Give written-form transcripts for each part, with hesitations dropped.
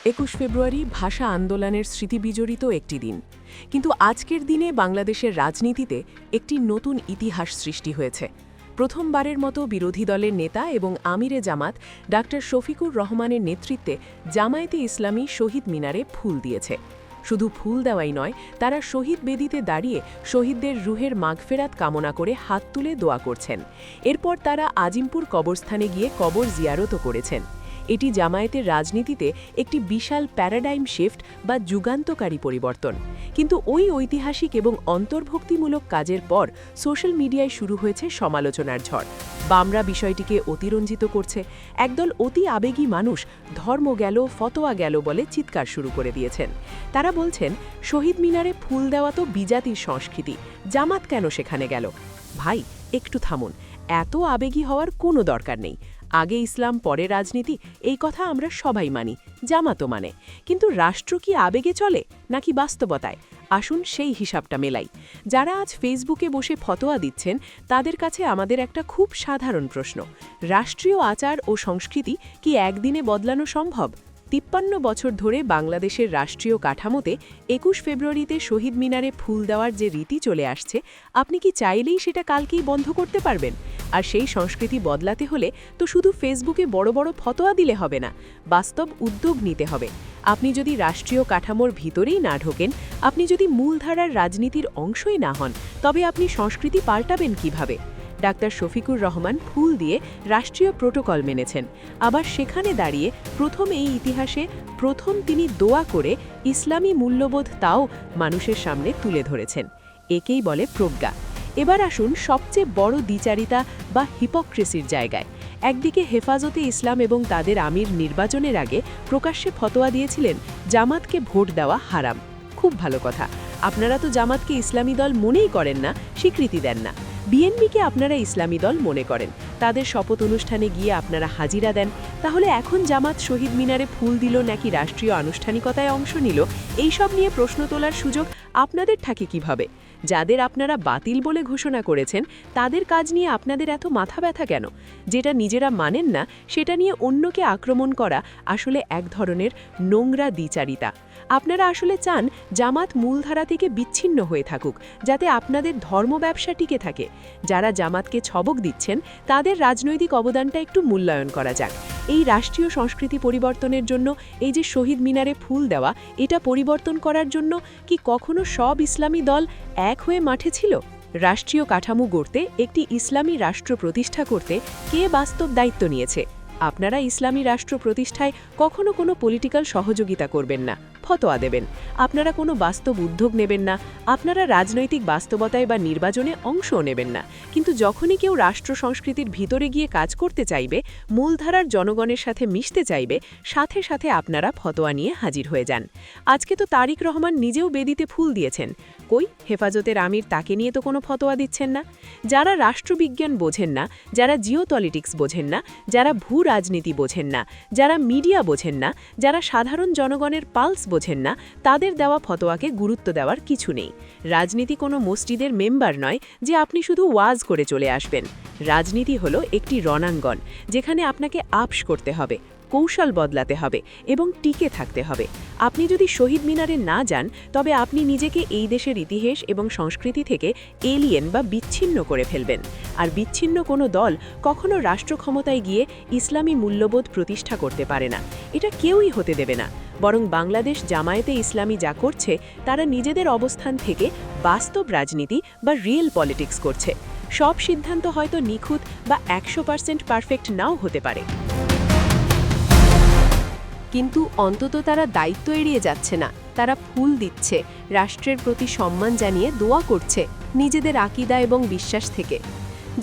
২১ ফেব্রুয়ারি ভাষা আন্দোলনের স্মৃতিবিজড়িত একটি দিন, কিন্তু আজকের দিনে বাংলাদেশের রাজনীতিতে একটি নতুন ইতিহাস সৃষ্টি হয়েছে। প্রথমবারের মতো বিরোধী দলের নেতা এবং আমিরে জামাত ডাক্তার শফিকুর রহমানের নেতৃত্বে জামায়াতে ইসলামী শহীদ মিনারে ফুল দিয়েছে। শুধু ফুল দেওয়াই নয়, তারা শহীদ বেদিতে দাঁড়িয়ে শহীদদের রুহের মাগফেরাত কামনা করে হাত তুলে দোয়া করছেন। এরপর তারা আজিমপুর কবরস্থানে গিয়ে কবর জিয়ারতও করেছেন। এটি জামায়াতের রাজনীতিতে একটি বিশাল প্যারাডাইম শিফট বা যুগান্তকারী পরিবর্তন। কিন্তু ওই ঐতিহাসিক এবং অন্তর্ভুক্তিমূলক কাজের পর সোশ্যাল মিডিয়ায় শুরু হয়েছে সমালোচনার ঝড়। বামরা বিষয়টিকে অতিরঞ্জিত করছে। একদল অতি আবেগী মানুষ ধর্ম গেল, ফতোয়া গেল বলে চিৎকার শুরু করে দিয়েছেন। তারা বলছেন, শহীদ মিনারে ফুল দেওয়া তো বিজাতির সংস্কৃতি, জামাত কেন সেখানে গেল? ভাই, একটু থামুন। এত আবেগী হওয়ার কোনো দরকার নেই। আগে ইসলাম, পরে রাজনীতি, এই কথা আমরা সবাই মানি, জামাতও মানে। কিন্তু রাষ্ট্র কি আবেগে চলে নাকি বাস্তবতায়? আসুন সেই হিসাবটা মেলাই। যারা আজ ফেসবুকে বসে ফতোয়া দিচ্ছেন, তাদের কাছে আমাদের একটা খুব সাধারণ প্রশ্ন: রাষ্ট্রীয় আচার ও সংস্কৃতি কি একদিনে বদলানো সম্ভব? ৫৩ বছর ধরে বাংলাদেশের রাষ্ট্রীয় কাঠামোতে ২১ ফেব্রুয়ারিতে শহীদ মিনারে ফুল দেওয়ার যে রীতি চলে আসছে, আপনি কি চাইলেই সেটা কালকেই বন্ধ করতে পারবেন? আর সেই সংস্কৃতি বদলাতে হলে তো শুধু ফেসবুকে বড় বড় ফতোয়া দিলে হবে না, বাস্তব উদ্যোগ নিতে হবে। আপনি যদি রাষ্ট্রীয় কাঠামোর ভিতরেই না ঢোকেন, আপনি যদি মূলধারার রাজনীতির অংশই না হন, তবে আপনি সংস্কৃতি পাল্টাবেন কিভাবে? ডাক্তার শফিকুর রহমান ফুল দিয়ে রাষ্ট্রীয় প্রোটোকল মেনেছেন, আবার সেখানে দাঁড়িয়ে এই ইতিহাসে প্রথম তিনি দোয়া করে ইসলামী মূল্যবোধ তাও মানুষের সামনে তুলে ধরেছেন। একেই বলে প্রজ্ঞা। এবার আসুন সবচেয়ে বড় দ্বিচারিতা বা হিপোক্রেসির জায়গায়। একদিকে হেফাজতে ইসলাম এবং তাদের আমির নির্বাচনের আগে প্রকাশ্যে ফতোয়া দিয়েছিলেন জামাতকে ভোট দেওয়া হারাম। খুব ভালো কথা, আপনারা তো জামাতকে ইসলামী দল মনেই করেন না, স্বীকৃতি দেন না। বিএনপিকে আপনারা ইসলামী দল মনে করেন, তাদের শপথ অনুষ্ঠানে গিয়ে আপনারা হাজিরা দেন। তাহলে এখন জামাত শহীদ মিনারে ফুল দিল নাকি রাষ্ট্রীয় আনুষ্ঠানিকতায় অংশ নিল, এইসব নিয়ে প্রশ্ন তোলার সুযোগ আপনাদের থাকে কিভাবে? যাদের আপনারা বাতিল বলে ঘোষণা করেছেন, তাদের কাজ নিয়ে আপনাদের এত মাথা ব্যথা কেন? যেটা নিজেরা মানেন না, সেটা নিয়ে অন্যকে আক্রমণ করা আসলে এক ধরনের নোংরা দ্বিচারিতা। আপনারা আসলে চান জামাত মূলধারা থেকে বিচ্ছিন্ন হয়ে থাকুক, যাতে আপনাদের ধর্ম ব্যবসা টিকে থাকে। যারা জামাতকে ছবক দিচ্ছেন, তাদের রাজনৈতিক অবদানটা একটু মূল্যায়ন করা যাক। এই রাষ্ট্রীয় সংস্কৃতি পরিবর্তনের জন্য এই যে শহীদ মিনারে ফুল দেওয়া, এটা পরিবর্তন করার জন্য কি কখনো সব ইসলামী দল এক হয়ে মাঠে ছিল? রাষ্ট্রীয় কাঠামো গড়তে, একটি ইসলামী রাষ্ট্র প্রতিষ্ঠা করতে কে বাস্তব দায়িত্ব নিয়েছে? আপনারা ইসলামী রাষ্ট্র প্রতিষ্ঠায় কখনো কোনো পলিটিক্যাল সহযোগিতা করবেন না, ফতোয়া দেবেন। আপনারা কোনো বাস্তব উদ্যোগ নেবেন না, আপনারা রাজনৈতিক বাস্তবতায় বা নির্বাচনে অংশও নেবেন না। কিন্তু যখনই কেউ রাষ্ট্র সংস্কৃতির ভিতরে গিয়ে কাজ করতে চাইবে, মূলধারার জনগণের সাথে মিশতে চাইবে, সাথে সাথে আপনারা ফতোয়া নিয়ে হাজির হয়ে যান। আজকে তো তারিক রহমান নিজেও বেদিতে ফুল দিয়েছেন। কই হেফাজতের আমির, তাকে নিয়ে তো কোনো ফতোয়া দিচ্ছেন না। যারা রাষ্ট্রবিজ্ঞান বোঝেন না, যারা জিওপলিটিক্স বোঝেন না, যারা ভূ রাজনীতি বোঝেন না, যারা মিডিয়া বোঝেন না, যারা সাধারণ জনগণের পালস বোঝেন না, তাদের দেওয়া ফতোয়াকে গুরুত্ব দেওয়ার কিছু নেই। রাজনীতি কোনো মসজিদের মেম্বার নয় যে আপনি শুধু ওয়াজ করে চলে আসবেন। রাজনীতি হলো একটি রণাঙ্গন, যেখানে আপনাকে আপস করতে হবে, কৌশল বদলাতে হবে এবং টিকে থাকতে হবে। আপনি যদি শহীদ মিনারে না যান, তবে আপনি নিজেকে এই দেশের ইতিহাস এবং সংস্কৃতি থেকে এলিয়েন বা বিচ্ছিন্ন করে ফেলবেন। আর বিচ্ছিন্ন কোনো দল কখনো রাষ্ট্র ক্ষমতায় গিয়ে ইসলামী মূল্যবোধ প্রতিষ্ঠা করতে পারে না, এটা কেউই হতে দেবে না। বরং বাংলাদেশ জামায়াতে ইসলামী যা করছে, তারা নিজেদের অবস্থান থেকে বাস্তব রাজনীতি বা রিয়েল পলিটিক্স করছে। সব সিদ্ধান্ত হয়তো নিখুঁত বা 100% পারফেক্ট নাও হতে পারে, কিন্তু অন্তত তারা দায়িত্ব এড়িয়ে যাচ্ছে না। তারা ফুল দিচ্ছে, রাষ্ট্রের প্রতি সম্মান জানিয়ে দোয়া করছে, নিজেদের আকীদা এবং বিশ্বাস থেকে।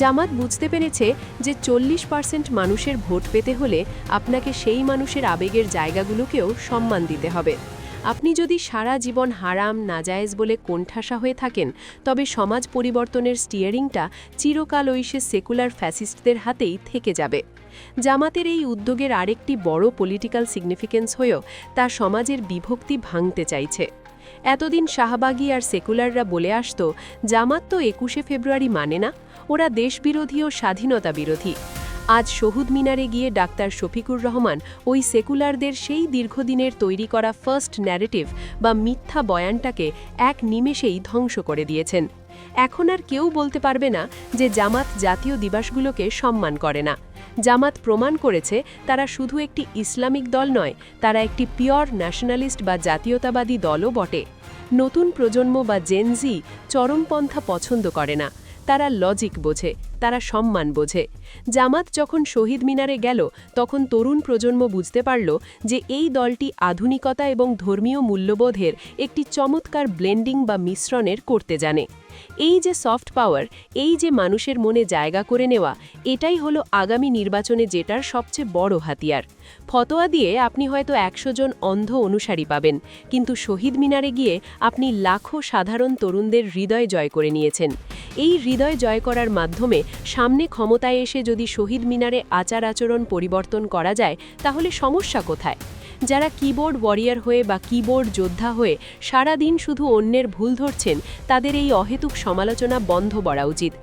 জামাত বুঝতে পেরেছে যে 40% মানুষের ভোট পেতে হলে আপনাকে সেই মানুষের আবেগের জায়গাগুলোকেও সম্মান দিতে হবে। আপনি যদি সারা জীবন হারাম, নাজায়েজ বলে কোণঠাসা হয়ে থাকেন, তবে সমাজ পরিবর্তনের স্টিয়ারিংটা চিরকাল ওই সে সেকুলার ফ্যাসিস্টদের হাতেই থেকে যাবে। জামাতের এই উদ্যোগের আরেকটি বড় পলিটিক্যাল সিগনিফিকেন্স হয়েও তা সমাজের বিভক্তি ভাঙতে চাইছে। এতদিন শাহবাগী আর সেকুলাররা বলে আসত, জামাত তো ২১শে ফেব্রুয়ারি মানে না, ওরা দেশবিরোধী ও স্বাধীনতা বিরোধী। আজ শহীদ মিনারে গিয়ে ডাক্তার শফিকুর রহমান ওই সেকুলারদের সেই দীর্ঘদিনের তৈরি করা ফার্স্ট ন্যারেটিভ বা মিথ্যা বয়ানটাকে এক নিমেষেই ধ্বংস করে দিয়েছেন। এখন আর কেউ বলতে পারবে না যে জামাত জাতীয় দিবসগুলোকে সম্মান করে না। জামাত প্রমাণ করেছে তারা শুধু একটি ইসলামিক দল নয়, তারা একটি পিওর ন্যাশনালিস্ট বা জাতীয়তাবাদী দলও বটে। নতুন প্রজন্ম বা জেনজি চরমপন্থা পছন্দ করে না, তারা লজিক বোঝে, তারা সম্মান বোঝে। জামাত যখন শহীদ মিনারে গেল তখন তরুণ প্রজন্ম বুঝতে পারল যে এই দলটি আধুনিকতা এবং ধর্মীয় মূল্যবোধের একটি চমৎকার ব্লেন্ডিং বা মিশ্রণের করতে জানে। এই যে সফট পাওয়ার, এই যে মানুষের মনে জায়গা করে নেওয়া, এটাই হলো আগামী নির্বাচনে যেটার সবচেয়ে বড় হাতিয়ার। ফতোয়া দিয়ে আপনি হয়তো ১০০ জন অন্ধ অনুসারী পাবেন, কিন্তু শহীদ মিনারে গিয়ে আপনি লাখো সাধারণ তরুণদের হৃদয় জয় করে নিয়েছেন। এই হৃদয় জয় করার মাধ্যমে সামনে ক্ষমতায় এসে যদি শহীদ মিনারে আচার আচরণ পরিবর্তন করা যায়, তাহলে সমস্যা কোথায়? যারা কিবোর্ড ওয়ারিয়ার হয়ে বা কিবোর্ড যোদ্ধা হয়ে সারা দিন শুধু অন্যের ভুল ধরছেন, তাদের এই অহেতুক সমালোচনা বন্ধ করা উচিত।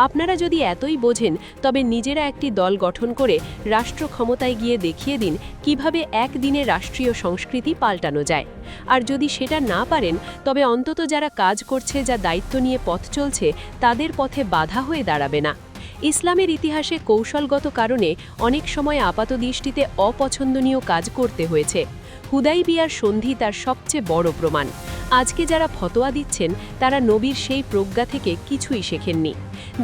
আপনারা যদি এতই বোঝেন, তবে নিজেরা একটি দল গঠন করে রাষ্ট্র ক্ষমতায় গিয়ে দেখিয়ে দিন কিভাবে একদিনে রাষ্ট্রীয় সংস্কৃতি পাল্টানো যায়। আর যদি সেটা না পারেন, তবে অন্তত যারা কাজ করছে, যা দায়িত্ব নিয়ে পথ চলছে, তাদের পথে বাধা হয়ে দাঁড়াবে না। ইসলামের ইতিহাসে কৌশলগত কারণে অনেক সময় আপাতদৃষ্টিতে অপছন্দনীয় কাজ করতে হয়েছে। হুদাইবিয়ার সন্ধি তার সবচেয়ে বড় প্রমাণ। আজকে যারা ফতোয়া দিচ্ছেন, তারা নবীর সেই প্রজ্ঞা থেকে কিছুই শেখেননি।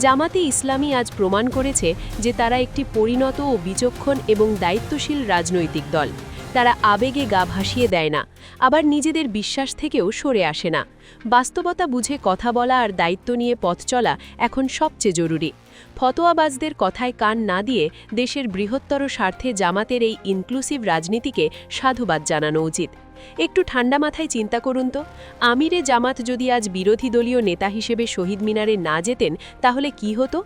জামাতে ইসলামী আজ প্রমাণ করেছে যে তারা একটি পরিণত ও বিচক্ষণ এবং দায়িত্বশীল রাজনৈতিক দল। তারা আবেগে গা ভাসিয়ে দেয় না, আবার নিজেদের বিশ্বাস থেকেও সরে আসে না। বাস্তবতা বুঝে কথা বলা আর দায়িত্ব নিয়ে পথ চলা এখন সবচেয়ে জরুরি। ফতোয়াবাজদের কথায় কান না দিয়ে দেশের বৃহত্তর স্বার্থে জামাতের এই ইনক্লুসিভ রাজনীতিকে সাধুবাদ জানানো উচিত। একটু ঠান্ডা মাথায় চিন্তা করুন তো, আমিরে জামাত যদি আজ বিরোধী দলীয় নেতা হিসেবে শহীদ মিনারে না যেতেন, তাহলে কি হতো?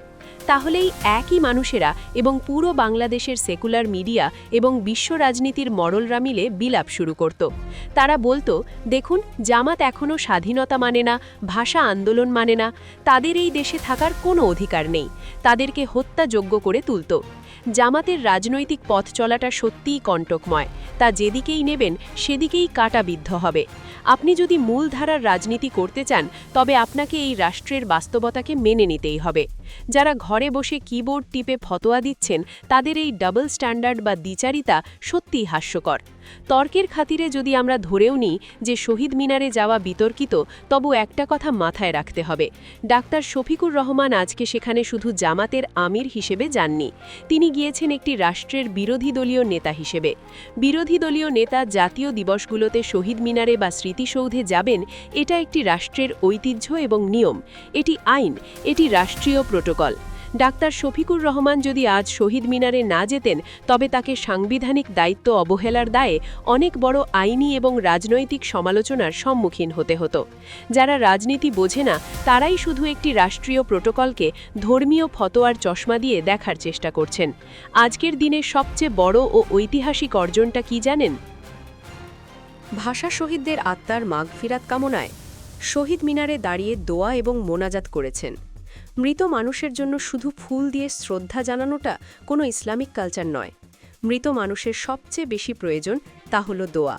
তাহলেই একই মানুষেরা এবং পুরো বাংলাদেশের সেকুলার মিডিয়া এবং বিশ্ব রাজনীতির মরলরা মিলে বিলাপ শুরু করত। তারা বলতো, দেখুন, জামাত এখনও স্বাধীনতা মানে না, ভাষা আন্দোলন মানে না, তাদের এই দেশে থাকার কোনো অধিকার নেই, তাদেরকে হত্যাযোগ্য করে তুলত। জামাতের রাজনৈতিক পথ চলাটা সত্যিই কণ্টকময়, তা যেদিকেই নেবেন সেদিকেই কাঁটাবিদ্ধ হবে। আপনি যদি মূলধারার রাজনীতি করতে চান, তবে আপনাকে এই রাষ্ট্রের বাস্তবতাকে মেনে নিতেই হবে। যারা ঘরে বসে কিবোর্ড টিপে ফতোয়া দিচ্ছেন, তাদের এই ডাবল স্ট্যান্ডার্ড বা দ্বিচারিতা সত্যিই হাস্যকর। তর্কের খাতিরে যদি আমরা ধরেও নিই যে শহীদ মিনারে যাওয়া বিতর্কিত, তবু একটা কথা মাথায় রাখতে হবে, ডাক্তার শফিকুর রহমান আজকে সেখানে শুধু জামাতের আমির হিসেবে যাননি, তিনি গিয়েছেন একটি রাষ্ট্রের বিরোধী দলীয় নেতা হিসেবে। বিরোধী দলীয় নেতা জাতীয় দিবসগুলোতে শহীদ মিনারে বা স্মৃতিসৌধে যাবেন, এটা একটি রাষ্ট্রের ঐতিহ্য এবং নিয়ম, এটি আইন, এটি রাষ্ট্রীয় প্রোটোকল। ডাক্তার শফিকুর রহমান যদি আজ শহীদ মিনারে না যেতেন, তবে তাকে সাংবিধানিক দায়িত্ব অবহেলার দায়ে অনেক বড় আইনি এবং রাজনৈতিক সমালোচনার সম্মুখীন হতে হতো। যারা রাজনীতি বোঝে না, তারাই শুধু একটি রাষ্ট্রীয় প্রোটোকলকে ধর্মীয় ফতোয়ার চশমা দিয়ে দেখার চেষ্টা করছেন। আজকের দিনে সবচেয়ে বড় ও ঐতিহাসিক অর্জনটা কি জানেন? ভাষা শহীদদের আত্মার মাগফিরাত কামনায় শহীদ মিনারে দাঁড়িয়ে দোয়া এবং মোনাজাত করেছেন। মৃত মানুষের জন্য শুধু ফুল দিয়ে শ্রদ্ধা জানানোটা কোনো ইসলামিক কালচার নয়। মৃত মানুষের সবচেয়ে বেশি প্রয়োজন তা হলো দোয়া।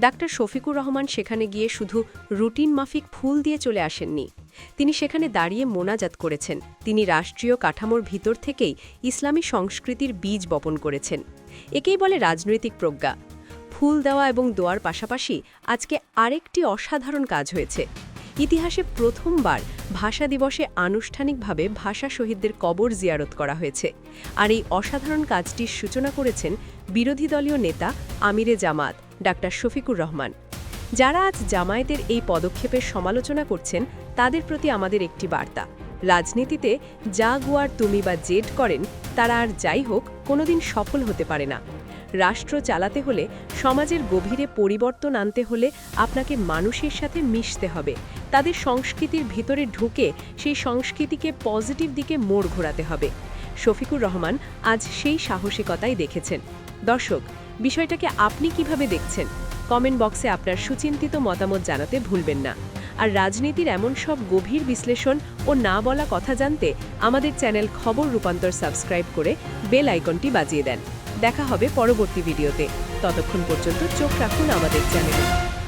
ডাক্তার শফিকুর রহমান সেখানে গিয়ে শুধু রুটিন মাফিক ফুল দিয়ে চলে আসেননি, তিনি সেখানে দাঁড়িয়ে মোনাজাত করেছেন। তিনি রাষ্ট্রীয় কাঠামোর ভিতর থেকেই ইসলামী সংস্কৃতির বীজ বপন করেছেন। একেই বলে রাজনৈতিক প্রজ্ঞা। ফুল দেওয়া এবং দোয়ার পাশাপাশি আজকে আরেকটি অসাধারণ কাজ হয়েছে। ইতিহাসে প্রথমবার ভাষা দিবসে আনুষ্ঠানিকভাবে ভাষা শহীদদের কবর জিয়ারত করা হয়েছে। আর এই অসাধারণ কাজটির সূচনা করেছেন বিরোধী দলীয় নেতা আমিরে জামাত ডাক্তার শফিকুর রহমান। যারা আজ জামায়াতের এই পদক্ষেপের সমালোচনা করছেন, তাদের প্রতি আমাদের একটি বার্তা, রাজনীতিতে যা গুয়ার তুমি বা জেদ করেন, তারা আর যাই হোক কোনোদিন সফল হতে পারে না। রাষ্ট্র চালাতে হলে, সমাজের গভীরে পরিবর্তন আনতে হলে আপনাকে মানুষের সাথে মিশতে হবে, তাদের সংস্কৃতির ভিতরে ঢুকে সেই সংস্কৃতিকে পজিটিভ দিকে মোড় ঘোরাতে হবে। শফিকুর রহমান আজ সেই সাহসিকতাই দেখেছেন। দর্শক, বিষয়টাকে আপনি কিভাবে দেখছেন? কমেন্ট বক্সে আপনার সুচিন্তিত মতামত জানাতে ভুলবেন না। আর রাজনীতির এমন সব গভীর বিশ্লেষণ ও না বলা কথা জানতে আমাদের চ্যানেল খবর রূপান্তর সাবস্ক্রাইব করে বেল আইকনটি বাজিয়ে দেন। দেখা হবে পরবর্তী ভিডিওতে। ততক্ষণ পর্যন্ত চোখ রাখুন আমাদের চ্যানেলে।